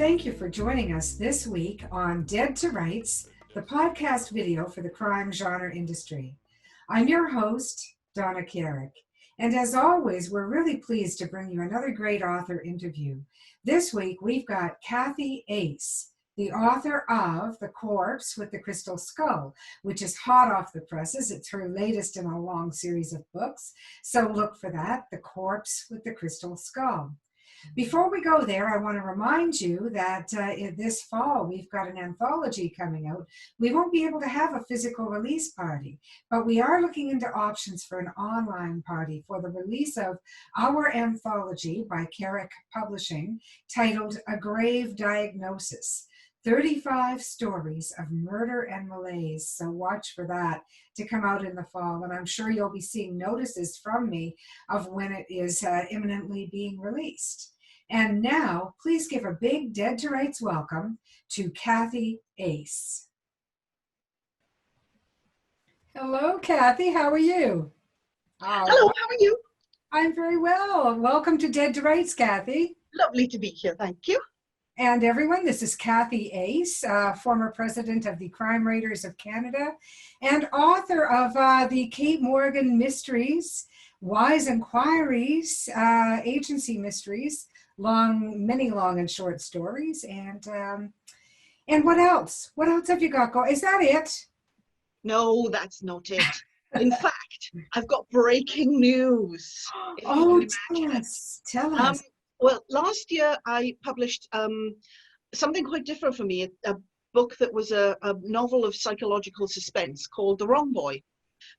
thank you for joining us this week on Dead to Rights, the podcast video for the crime genre industry. I'm your host, Donna Carrick, and as always, we're really pleased to bring you another great author interview. This week, we've got Cathy Ace, the author of The Corpse with the Crystal Skull, which is hot off the presses. It's her latest in a long series of books, so look for that, The Corpse with the Crystal Skull. Before we go there, I want to remind you that this fall we've got an anthology coming out. We won't be able to have a physical release party, but we are looking into options for an online party for the release of our anthology by Carrick Publishing, titled A Grave Diagnosis. 35 stories of murder and malaise. So watch for that to come out in the fall. And I'm sure you'll be seeing notices from me of when it is imminently being released. And now, please give a big Dead to Rights welcome to Cathy Ace. Hello, Cathy. How are you? Hello, how are you? I'm very well. Welcome to Dead to Rights, Cathy. Lovely to be here, thank you. And everyone, this is Cathy Ace, former president of the Crime Writers of Canada and author of the Cait Morgan Mysteries, Wise Inquiries, Agency Mysteries, many long and short stories. And what else? What else have you got going? Is that it? No, that's not it. In fact, I've got breaking news. Oh, tell us. Well, last year I published something quite different for me, a book that was a novel of psychological suspense called The Wrong Boy.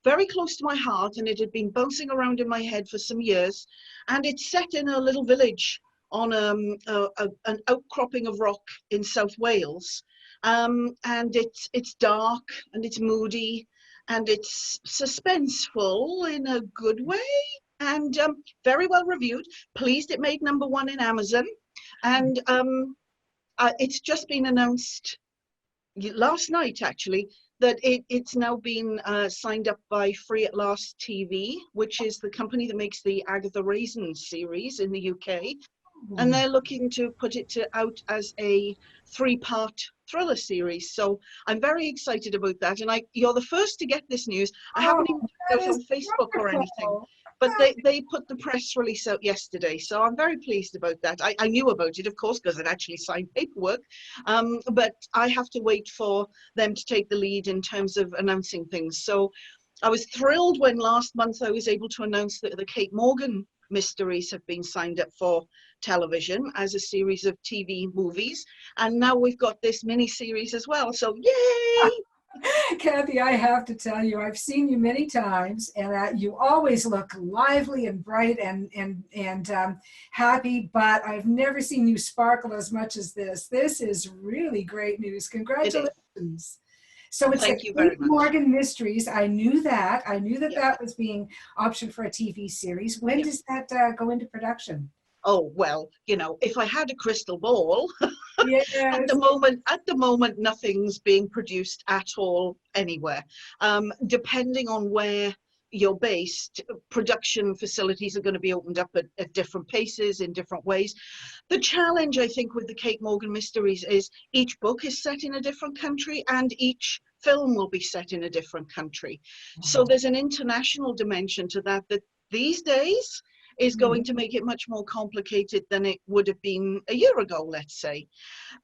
Very close to my heart, and it had been bouncing around in my head for some years. And it's set in a little village on an outcropping of rock in South Wales. And it's dark and it's moody and it's suspenseful in a good way. And very well reviewed. Pleased it made #1 in Amazon. And it's just been announced last night, actually, that it's now been signed up by Free at Last TV, which is the company that makes the Agatha Raisin series in the UK. And they're looking to put it out as a 3-part thriller series. So I'm very excited about that. And you're the first to get this news. I haven't even put it out on Facebook or anything. But they put the press release out yesterday, so I'm very pleased about that. I knew about it, of course, because I'd actually signed paperwork, but I have to wait for them to take the lead in terms of announcing things. So I was thrilled when last month I was able to announce that the Cait Morgan Mysteries have been signed up for television as a series of TV movies, and now we've got this mini-series as well, so yay! Cathy, I have to tell you, I've seen you many times, and you always look lively and bright and happy, but I've never seen you sparkle as much as this. This is really great news. Congratulations. So it's Thank the you very Cait much. Morgan Mysteries. I knew that. That was being optioned for a TV series. When does that go into production? Oh, well, if I had a crystal ball, yes. at the moment, nothing's being produced at all anywhere. Depending on where you're based, production facilities are going to be opened up at different paces in different ways. The challenge, I think, with the Cait Morgan Mysteries is each book is set in a different country and each film will be set in a different country. So there's an international dimension to that these days is going to make it much more complicated than it would have been a year ago, let's say.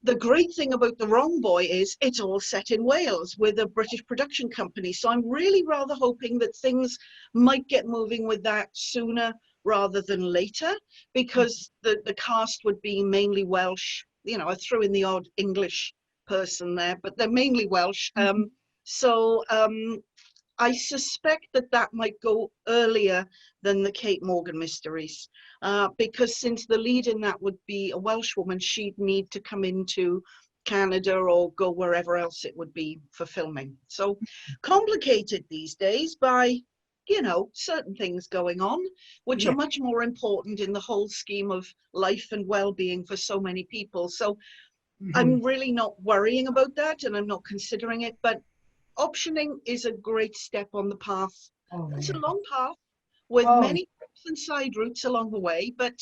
The great thing about The Wrong Boy is it's all set in Wales with a British production company. So I'm really rather hoping that things might get moving with that sooner rather than later, because the cast would be mainly Welsh. I threw in the odd English person there, but they're mainly Welsh. I suspect that might go earlier than the Cait Morgan Mysteries, because since the lead in that would be a Welsh woman, she'd need to come into Canada or go wherever else it would be for filming. So complicated these days by, certain things going on, which are much more important in the whole scheme of life and well-being for so many people. So I'm really not worrying about that, and I'm not considering it, but optioning is a great step on the path. It's a long path with many trips and side routes along the way, but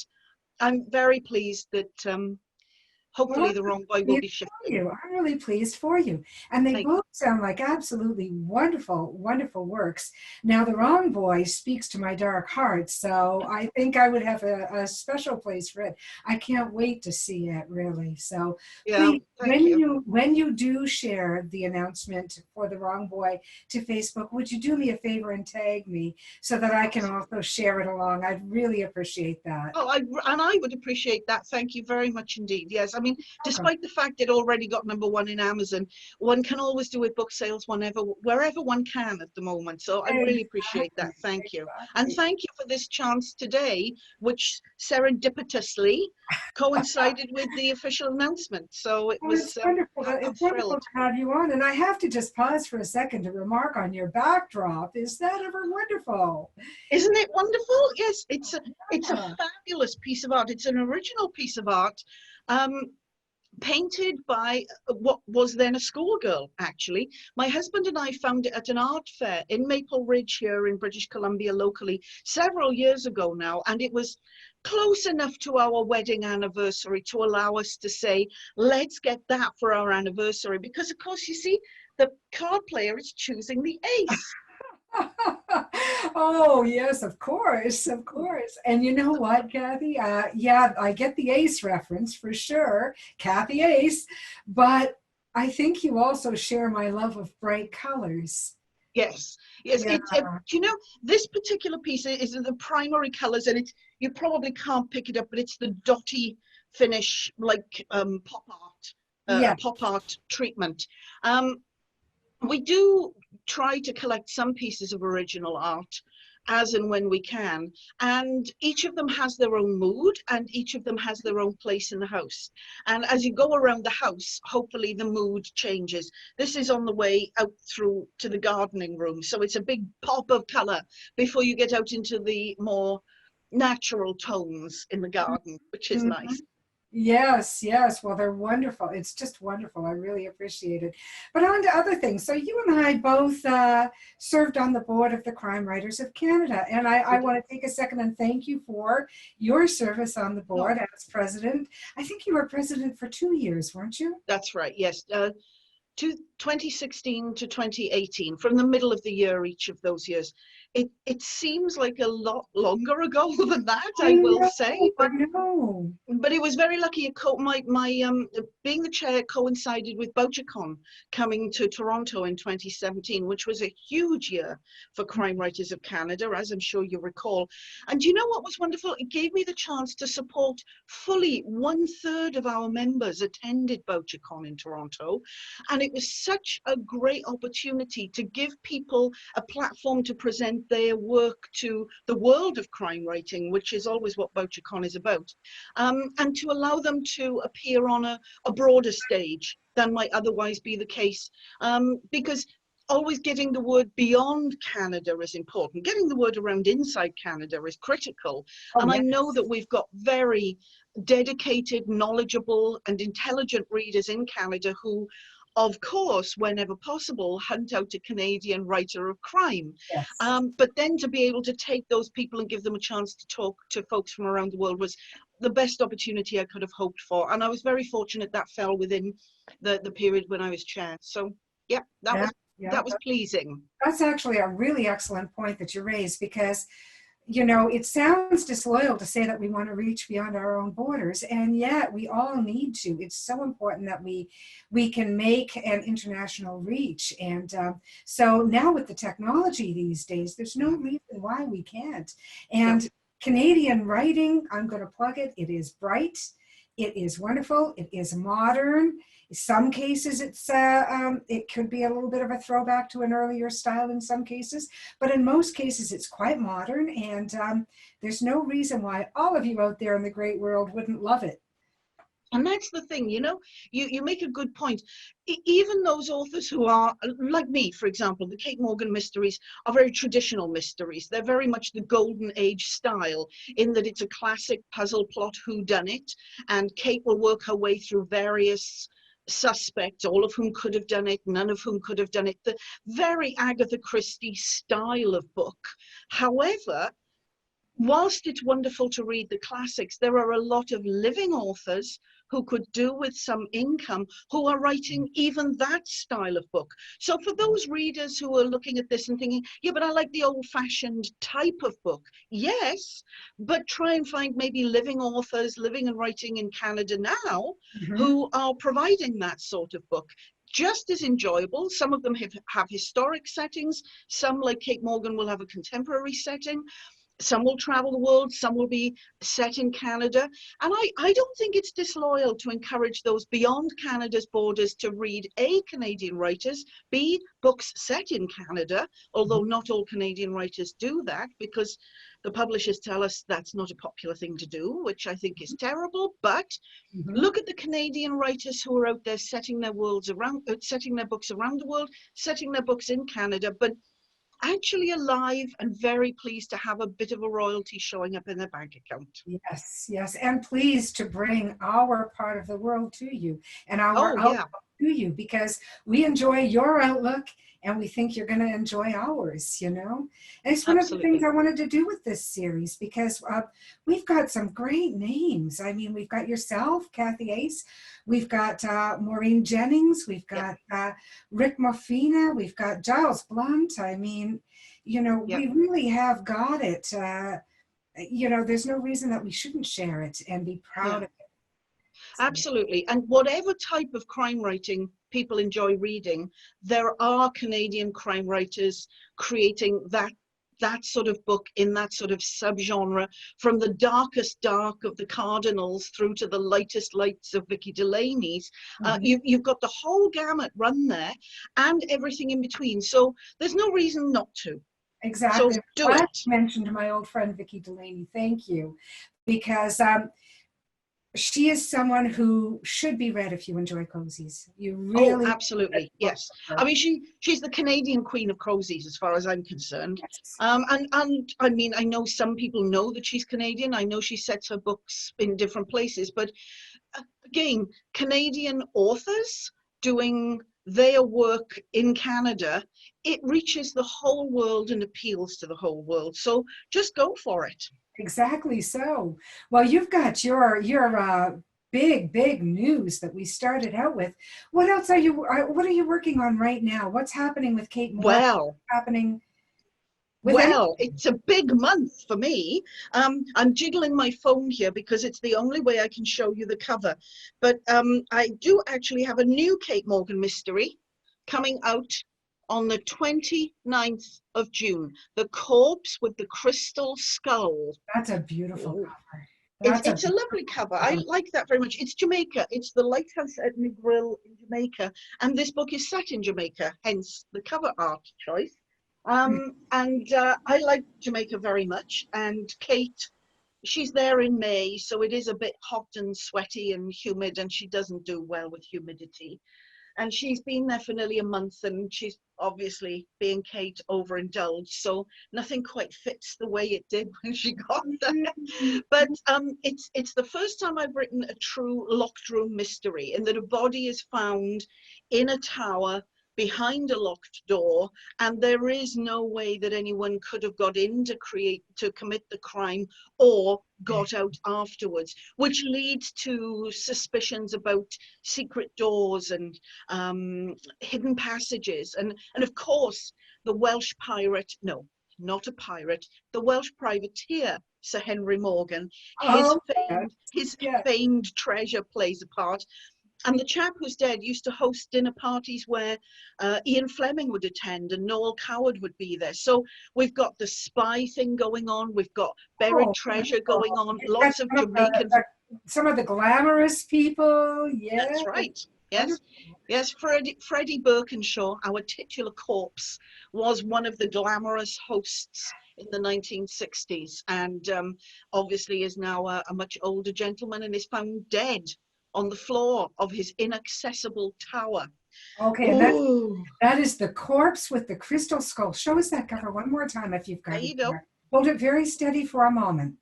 I'm very pleased that Well, hopefully The Wrong Boy will be shifting. I'm really pleased for you. And they Thank both sound like absolutely wonderful, wonderful works. Now, The Wrong Boy speaks to my dark heart, so I think I would have a special place for it. I can't wait to see it, really. So Yeah, please, thank you. when you do share the announcement for The Wrong Boy to Facebook, would you do me a favor and tag me so that I can also share it along? I'd really appreciate that. Oh, and I would appreciate that. Thank you very much indeed. Yes, I mean, Welcome. despite the fact it already got #1 in Amazon, one can always do with book sales wherever one can at the moment. So I really appreciate that. Thank you. And Exactly. thank you for this chance today, which serendipitously coincided with the official announcement. So it Well, was, it's wonderful. I'm It's wonderful thrilled. to have you on. And I have to just pause for a second to remark on your backdrop. Is that ever wonderful? Isn't it wonderful? Yes, it's a Yeah. fabulous piece of art. It's an original piece of art. Um, Painted by what was then a schoolgirl, actually. My husband and I found it at an art fair in Maple Ridge here in British Columbia locally several years ago now, and it was close enough to our wedding anniversary to allow us to say, let's get that for our anniversary, because of course, you see, the card player is choosing the ace. Oh, yes, of course, of course. And you know what, Kathy? Yeah, I get the Ace reference for sure, Cathy Ace, but I think you also share my love of bright colors. Yes, yes. Yeah. You know, this particular piece is the primary colors, and it's, you probably can't pick it up, but it's the dotty finish, like pop art, a Yeah. pop art treatment. Um, we do try to collect some pieces of original art as and when we can, and each of them has their own mood, and each of them has their own place in the house. And as you go around the house, hopefully the mood changes. This is on the way out through to the gardening room, so it's a big pop of color before you get out into the more natural tones in the garden, which is Mhm. nice. Yes, yes. Well, they're wonderful. It's just wonderful. I really appreciate it. But on to other things. So you and I both served on the board of the Crime Writers of Canada. And I want to take a second and thank you for your service on the No, board as president. I think you were president for 2 years, weren't you? that's right, yes. 2016 to 2018, from the middle of the year, each of those years. It seems like a lot longer ago than that, I I will know, say, I know. but it was very lucky. My being the chair coincided with BoucherCon coming to Toronto in 2017, which was a huge year for Crime Writers of Canada, as I'm sure you recall. And you know what was wonderful? It gave me the chance to support fully 1/3 of our members attended BoucherCon in Toronto, and it was such a great opportunity to give people a platform to present their work to the world of crime writing, which is always what BoucherCon is about. And to allow them to appear on a broader stage than might otherwise be the case. Because always getting the word beyond Canada is important. Getting the word around inside Canada is critical. Oh, And I yeah. know that we've got very dedicated, knowledgeable, and intelligent readers in Canada who, of course, whenever possible, hunt out a Canadian writer of crime. Yes. But then to be able to take those people and give them a chance to talk to folks from around the world was the best opportunity I could have hoped for. And I was very fortunate that fell within the period when I was chair. So yeah, Yeah. Yeah. that was pleasing. That's actually a really excellent point that you raised because it sounds disloyal to say that we want to reach beyond our own borders, and yet we all need to. It's so important that we can make an international reach. And so now with the technology these days, there's no reason why we can't. No. And Canadian writing, I'm going to plug it. It is bright. It is wonderful. It is modern. In some cases, it could be a little bit of a throwback to an earlier style in some cases, but in most cases, it's quite modern, and there's no reason why all of you out there in the great world wouldn't love it. And that's the thing, you make a good point. Even those authors who are, like me, for example, the Cait Morgan mysteries are very traditional mysteries. They're very much the golden age style, in that it's a classic puzzle plot whodunit, and Cait will work her way through various suspects, all of whom could have done it, none of whom could have done it. The very Agatha Christie style of book. However, whilst it's wonderful to read the classics, there are a lot of living authors who could do with some income who are writing even that style of book. So for those readers who are looking at this and thinking, yeah, but I like the old-fashioned type of book. Yes, but try and find maybe living authors living and writing in Canada now who are providing that sort of book. Just as enjoyable. Some of them have historic settings. Some, like Cait Morgan, will have a contemporary setting. Some will travel the world, some will be set in Canada. And I don't think it's disloyal to encourage those beyond Canada's borders to read A, Canadian writers, B, books set in Canada, although not all Canadian writers do that because the publishers tell us that's not a popular thing to do, which I think is terrible. But look at the Canadian writers who are out there setting their books around the world, setting their books in Canada, but actually alive and very pleased to have a bit of a royalty showing up in their bank account. Yes, yes, and pleased to bring our part of the world to you and our Oh, yeah. outlook to you, because we enjoy your outlook and we think you're going to enjoy ours, you know? And it's one of the things Absolutely. I wanted to do with this series, because we've got some great names. I mean, we've got yourself, Cathy Ace. We've got Maureen Jennings. We've got Rick Moffina. We've got Giles Blunt. I mean, you know, Yeah. we really have got it. You know, there's no reason that we shouldn't share it and be proud of it. So, Absolutely. And whatever type of crime writing people enjoy reading, there are Canadian crime writers creating that sort of book in that sort of subgenre, from the darkest dark of the Cardinals through to the lightest lights of Vicky Delaney's. You've got the whole gamut run there and everything in between. So there's no reason not to. exactly. So I'm do glad it. you mentioned my old friend Vicky Delaney. Thank you, because she is someone who should be read if you enjoy cozies. You Oh, really absolutely. Yes. I mean, she's the Canadian queen of cozies, as far as I'm concerned. yes. And I mean, I know some people know that she's Canadian. I know she sets her books in different places, but again, Canadian authors doing their work in Canada, it reaches the whole world and appeals to the whole world. So just go for it. Exactly so. Well, you've got your big news that we started out with. What else are you? What are you working on right now? What's happening with Cait Morgan? What's Well, happening with any? Well, it's a big month for me. I'm jiggling my phone here because it's the only way I can show you the cover. But I do actually have a new Cait Morgan mystery coming out on the 29th of June. The Corpse with the Crystal Skull. That's a beautiful Ooh. cover. It's, That's a it's a beautiful lovely cover. I cover. like that very much. It's Jamaica. It's the lighthouse at Negril in Jamaica. And this book is set in Jamaica, hence the cover art choice. I like Jamaica very much. And Cait, she's there in May, so it is a bit hot and sweaty and humid, and she doesn't do well with humidity. And she's been there for nearly a month, and she's obviously, being Cait, overindulged, so nothing quite fits the way it did when she got there. But it's the first time I've written a true locked room mystery, in that a body is found in a tower behind a locked door, and there is no way that anyone could have got in to commit the crime or got out afterwards, which leads to suspicions about secret doors and hidden passages, and of course the Welsh pirate, no, not a pirate, the Welsh privateer Sir Henry Morgan, Oh, yes, his yes. famed treasure plays a part. And the chap who's dead used to host dinner parties where Ian Fleming would attend and Noel Coward would be there. So we've got the spy thing going on. We've got buried Oh, treasure going on. you've got Lots of Jamaicans. some of the glamorous people. Yeah, That's right. Yes. wonderful. Yes, Freddie Birkinshaw, our titular corpse, was one of the glamorous hosts in the 1960s, and obviously is now a much older gentleman and is found dead on the floor of his inaccessible tower. Okay, and Ooh, that is the corpse with the crystal skull. Show us that cover one more time if you've there got it you go. there. Hold it very steady for a moment.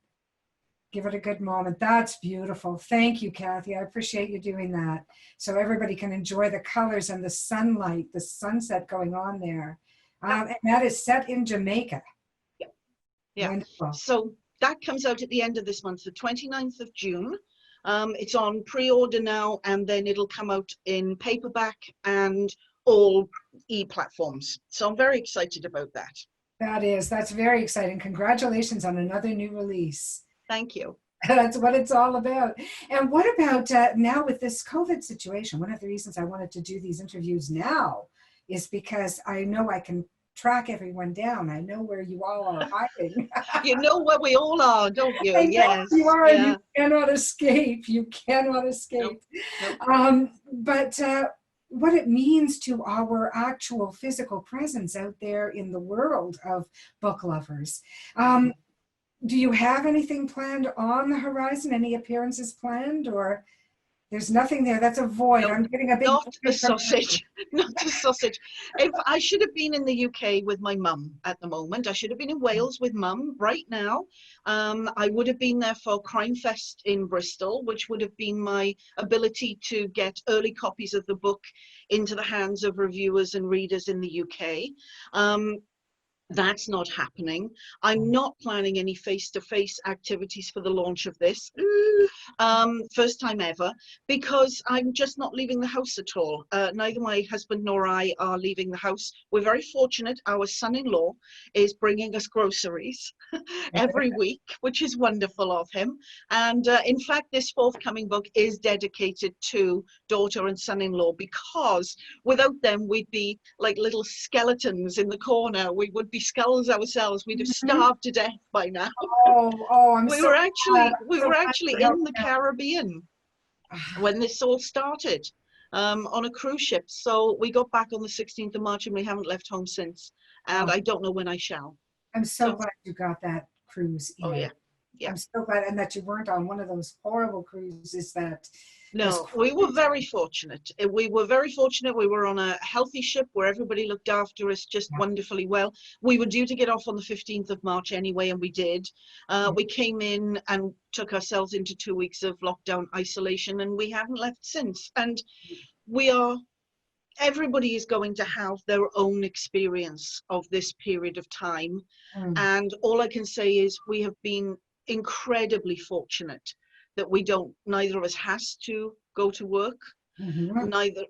Give it a good moment. That's beautiful. Thank you, Cathy. I appreciate you doing that, so everybody can enjoy the colors and the sunlight, the sunset going on there. And that is set in Jamaica. Yeah. Wonderful. So that comes out at the end of this month, the 29th of June. It's on pre-order now, and then it'll come out in paperback and all e-platforms. So I'm very excited about that. That's very exciting. Congratulations on another new release. Thank you. That's what it's all about. And what about now with this COVID situation? One of the reasons I wanted to do these interviews now is because I know I can track everyone down. I know where you all are hiding. You know where we all are, don't you? I know Yes. you are. Yeah. You cannot escape. You cannot escape. Nope. But what it means to our actual physical presence out there in the world of book lovers. Do you have anything planned on the horizon? Any appearances planned, or there's nothing there? That's a void. No, I'm getting a big not a sausage. Not a sausage. If I should have been in the UK with my mum at the moment. I should have been in Wales with mum right now. I would have been there for Crime Fest in Bristol, which would have been my ability to get early copies of the book into the hands of reviewers and readers in the UK. That's not happening. I'm not planning any face-to-face activities for the launch of this, first time ever, because I'm just not leaving the house at all. Neither my husband nor I are leaving the house. We're very fortunate. Our son-in-law is bringing us groceries every week, which is wonderful of him. And in fact, this forthcoming book is dedicated to daughter and son-in-law, because without them, we'd be like little skeletons in the corner. We would be skulls ourselves. We'd have starved to death by now. I'm we so were actually glad in the Caribbean when this all started, on a cruise ship. So we got back on the 16th of March and we haven't left home since. And I don't know when I shall. I'm so glad you got that cruise in. Oh yeah. Yeah. I'm so glad, and that you weren't on one of those horrible cruises that. No, we were very fortunate. We were very fortunate. We were on a healthy ship where everybody looked after us just wonderfully well. We were due to get off on the 15th of March anyway, and we did. We came in and took ourselves into 2 weeks of lockdown isolation, and we haven't left since. And everybody is going to have their own experience of this period of time. And all I can say is we have been incredibly fortunate that neither of us has to go to work.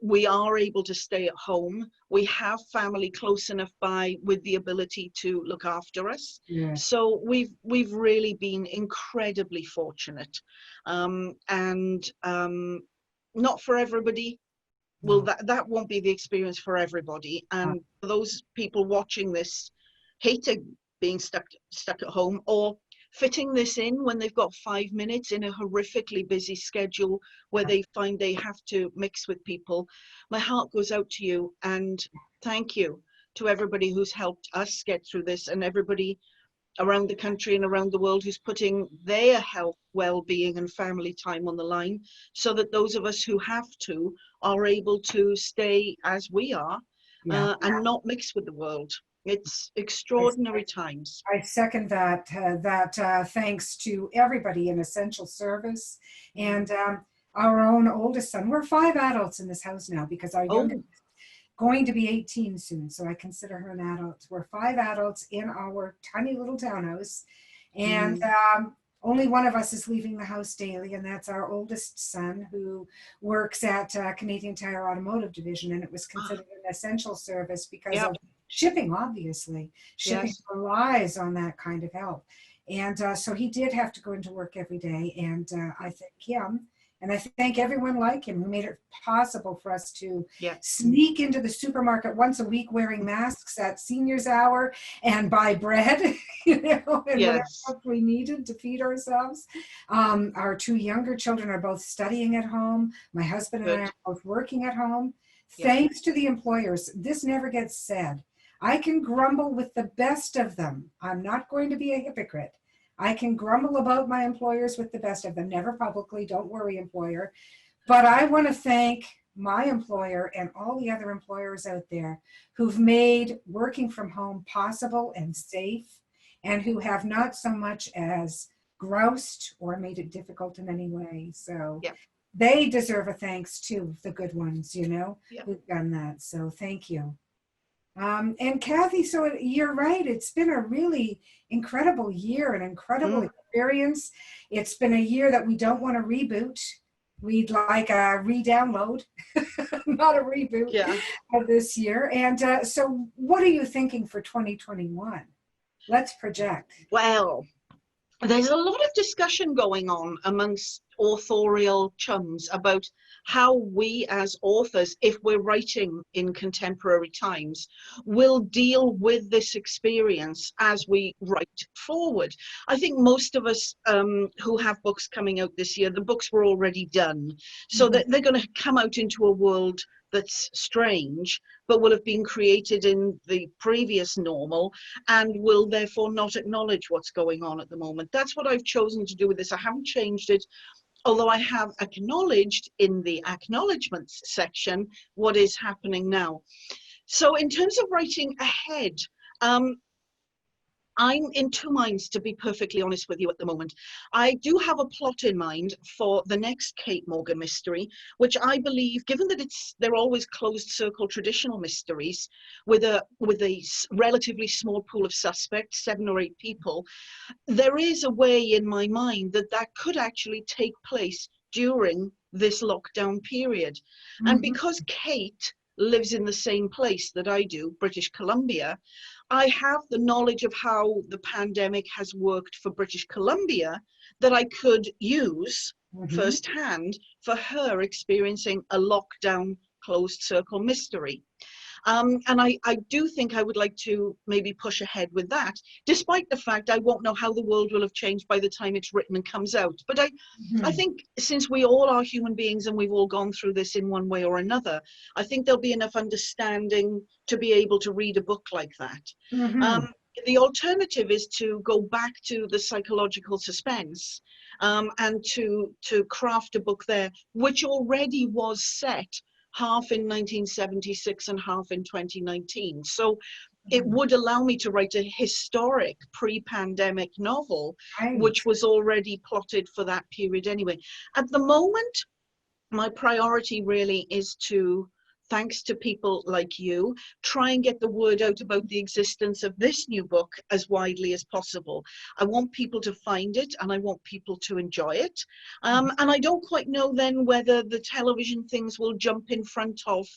We are able to stay at home. We have family close enough by with the ability to look after us. So we've really been incredibly fortunate. And not for everybody. Well, that won't be the experience for everybody. And for those people watching this, hating being stuck at home, or fitting this in when they've got 5 minutes in a horrifically busy schedule where they find they have to mix with people, my heart goes out to you, and thank you to everybody who's helped us get through this, and everybody around the country and around the world who's putting their health, well-being and family time on the line, so that those of us who have to are able to stay as we are, and not mix with the world. It's extraordinary times. I second that. Thanks to everybody in essential service and our own oldest son. We're 5 adults in this house now, because our youngest is going to be 18 soon, so I consider her an adult. We're 5 adults in our tiny little townhouse, and only one of us is leaving the house daily, and that's our oldest son, who works at Canadian Tire Automotive Division, and it was considered an essential service because of shipping, obviously. Shipping relies on that kind of help. And so he did have to go into work every day, and I thank him. And I thank everyone like him who made it possible for us to sneak into the supermarket once a week wearing masks at seniors hour and buy bread, and whatever else we needed to feed ourselves. Our 2 younger children are both studying at home. My husband and I are both working at home. Thanks to the employers. This never gets said. I can grumble with the best of them. I'm not going to be a hypocrite. I can grumble about my employers with the best of them, never publicly, don't worry, employer. But I want to thank my employer and all the other employers out there who've made working from home possible and safe, and who have not so much as groused or made it difficult in any way. So they deserve a thanks too, the good ones, who've done that. So thank you. And Cathy, so you're right. It's been a really incredible year, an incredible Mm, experience. It's been a year that we don't want to reboot. We'd like a re-download, not a reboot yeah. of this year. And so, what are you thinking for 2021? Let's project. Well, there's a lot of discussion going on amongst authorial chums about how we as authors, if we're writing in contemporary times, will deal with this experience as we write forward. I think most of us who have books coming out this year, the books were already done, so Mhm. that they're going to come out into a world that's strange, but will have been created in the previous normal and will therefore not acknowledge what's going on at the moment. That's what I've chosen to do with this. I haven't changed it, although I have acknowledged in the acknowledgements section what is happening now. So in terms of writing ahead, um, I'm in two minds, to be perfectly honest with you at the moment. I do have a plot in mind for the next Cait Morgan mystery, which I believe, given that they're always closed circle traditional mysteries with a relatively small pool of suspects, 7 or 8 people, there is a way in my mind that that could actually take place during this lockdown period. And Mhm. because Cait lives in the same place that I do, British Columbia, I have the knowledge of how the pandemic has worked for British Columbia that I could use Mhm. firsthand for her experiencing a lockdown closed circle mystery. And I do think I would like to maybe push ahead with that, despite the fact I won't know how the world will have changed by the time it's written and comes out. But I Mhm. think since we all are human beings and we've all gone through this in one way or another, I think there'll be enough understanding to be able to read a book like that. Mhm. Um, the alternative is to go back to the psychological suspense and to craft a book there, which already was set half in 1976 and half in 2019. So it Mhm. would allow me to write a historic pre-pandemic novel, Right. which was already plotted for that period anyway. At the moment, my priority really is to, thanks to people like you, try and get the word out about the existence of this new book as widely as possible. I want people to find it and I want people to enjoy it. And I don't quite know then whether the television things will jump in front of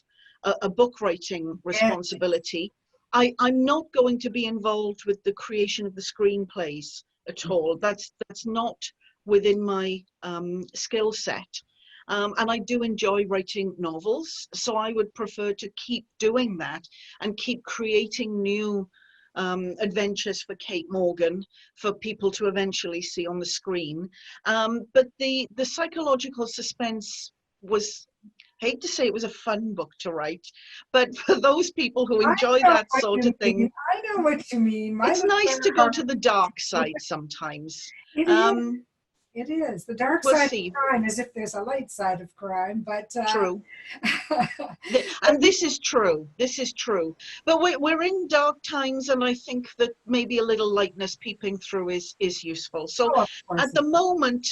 a book writing Yeah. responsibility. I'm not going to be involved with the creation of the screenplays at all. That's not within my skill set. And I do enjoy writing novels, so I would prefer to keep doing that and keep creating new adventures for Cait Morgan for people to eventually see on the screen. But the psychological suspense was, hate to say it was a fun book to write, but for those people who I enjoy know that what sort you of mean. thing, I know what you mean. My it's little nice to go girl. to the dark side sometimes. It is. Um, It is. The dark we'll side of see. crime, as if there's a light side of crime, but True. but And this is true. This is true. But we're in dark times, and I think that maybe a little lightness peeping through is useful. So oh, of course at it the moment,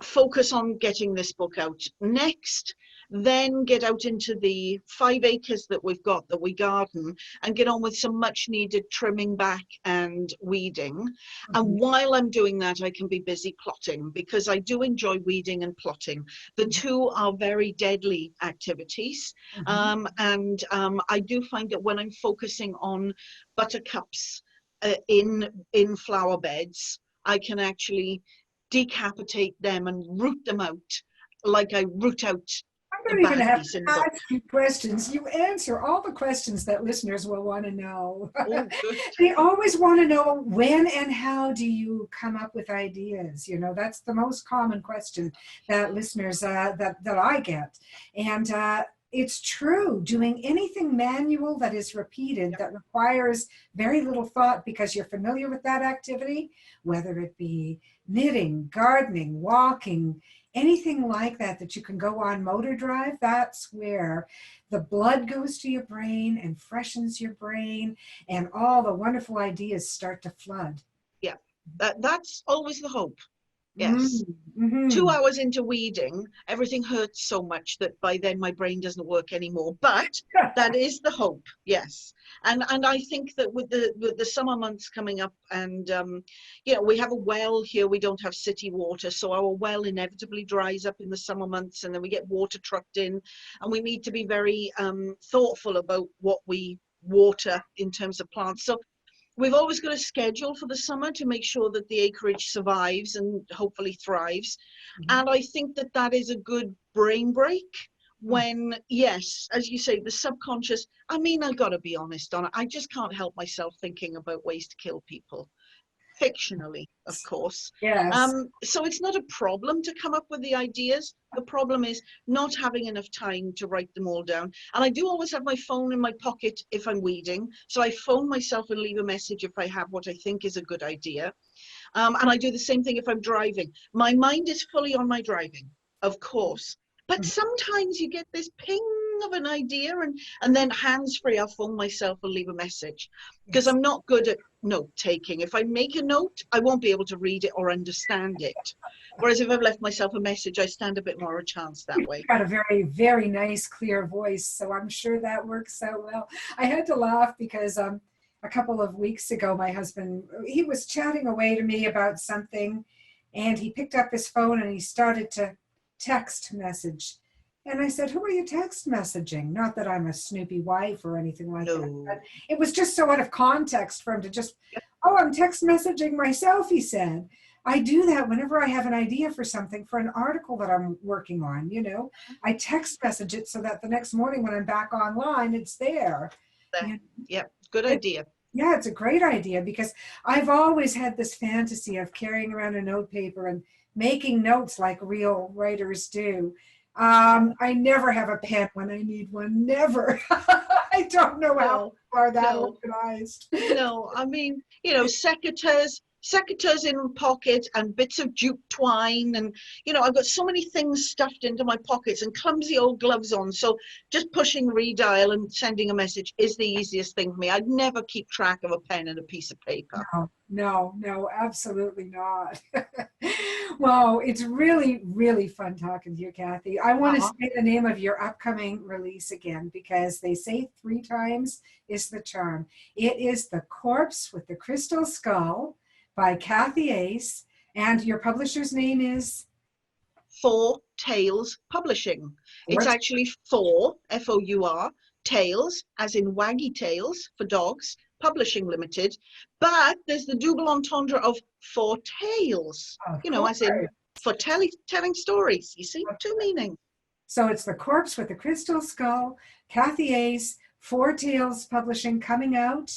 focus on getting this book out. Next, then get out into the 5 acres that we've got that we garden and get on with some much needed trimming back and weeding. is. And while I'm doing that, I can be busy plotting because I do enjoy weeding and plotting. The Mhm. two are very deadly activities. Mhm. And I do find that when I'm focusing on buttercups in flower beds, I can actually decapitate them and root them out like I root out I'm the not even have baddies in to the book. ask you questions. You answer all the questions that listeners will want to know. Oh, good. They always want to know when and how do you come up with ideas. That's the most common question that listeners that I get, and it's true. Doing anything manual that is repeated that requires very little thought because you're familiar with that activity, whether it be knitting, gardening, walking, anything like that you can go on motor drive, that's where the blood goes to your brain and freshens your brain and all the wonderful ideas start to flood. Yeah, that's always the hope. Yes. Mm-hmm. 2 hours into weeding, everything hurts so much that by then my brain doesn't work anymore. But that is the hope, yes. And I think that with the summer months coming up, and we have a well here. We don't have city water, so our well inevitably dries up in the summer months, and then we get water trucked in, and we need to be very thoughtful about what we water in terms of plants. So we've always got a schedule for the summer to make sure that the acreage survives and hopefully thrives. Mm-hmm. And I think that that is a good brain break when, yes, as you say, the subconscious, I mean, I got to be honest, Donna, I just can't help myself thinking about ways to kill people. Fictionally, of course. Yes. So it's not a problem to come up with the ideas. The problem is not having enough time to write them all down. And I do always have my phone in my pocket if I'm weeding. So I phone myself and leave a message if I have what I think is a good idea. And I do the same thing if I'm driving. My mind is fully on my driving, of course. But sometimes you get this ping of an idea, and then hands-free, I'll phone myself and leave a message, because I'm not good at note-taking. If I make a note, I won't be able to read it or understand it. Whereas if I've left myself a message, I stand a bit more a chance that way. You've got a very, very nice, clear voice, so I'm sure that works out well. I had to laugh because a couple of weeks ago, my husband, he was chatting away to me about something, and he picked up his phone and he started to text message. And I said, who are you text messaging? Not that I'm a snoopy wife or anything like that, but it was just so out of context for him to just, oh, I'm text messaging myself, he said. I do that whenever I have an idea for something, for an article that I'm working on, I text message it so that the next morning when I'm back online, it's there. Yep, good idea. Yeah, it's a great idea, because I've always had this fantasy of carrying around a notepaper and making notes like real writers do. I never have a pen when I need one, never. I don't know how far that organized. No, I mean, secateurs in pockets and bits of jute twine, and I've got so many things stuffed into my pockets and clumsy old gloves on, so just pushing redial and sending a message is the easiest thing for me. I'd never keep track of a pen and a piece of paper. No, absolutely not. Well, it's really, really fun talking to you, Cathy. I want to say the name of your upcoming release again, because they say 3 times is the charm. It is The Corpse with the Crystal Skull by Cathy Ace, and your publisher's name is? Four Tails Publishing. It's actually four, F-O-U-R, Tails, as in waggy tails for dogs, Publishing Limited, but there's the double entendre of four tales, as in for telling stories. You see, 2 meanings. So it's The Corpse with the Crystal Skull, Cathy Ace, Four Tales Publishing, coming out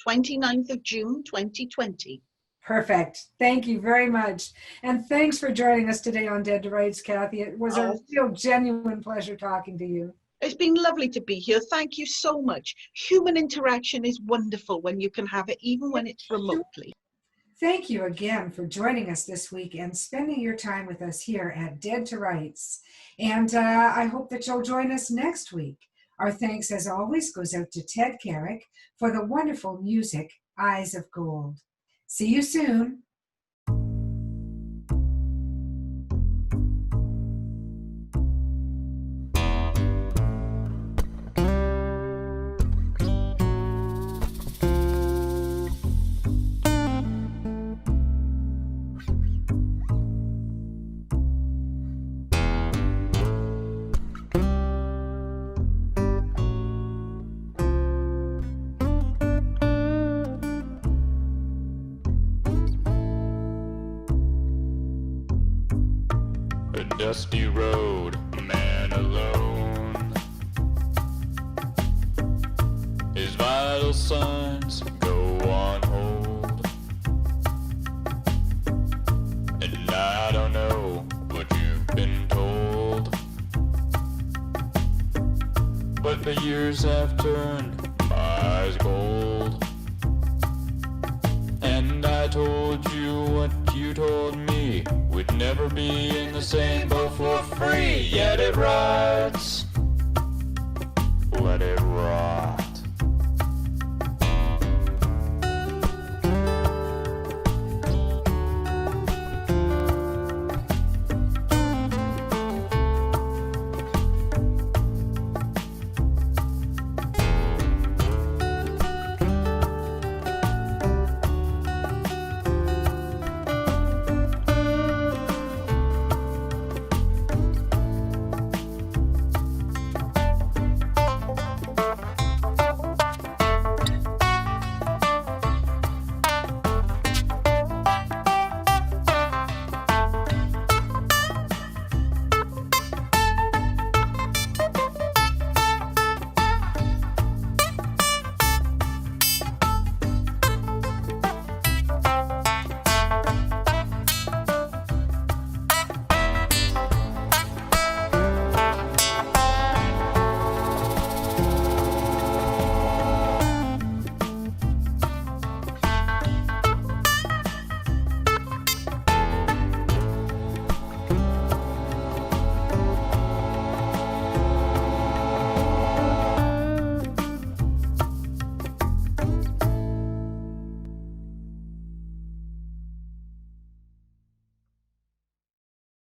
29th of June, 2020. Perfect. Thank you very much. And thanks for joining us today on Dead to Rights, Cathy. It was a real genuine pleasure talking to you. It's been lovely to be here. Thank you so much. Human interaction is wonderful when you can have it, even when it's remotely. Thank you again for joining us this week and spending your time with us here at Dead to Rights. And I hope that you'll join us next week. Our thanks, as always, goes out to Ted Carrick for the wonderful music, Eyes of Gold. See you soon. Dusty road, a man alone. His vital signs go on hold, and I don't know what you've been told, but the years have turned my eyes gold. And I told you what you told me, we'd never be in the same boat for free, yet it rides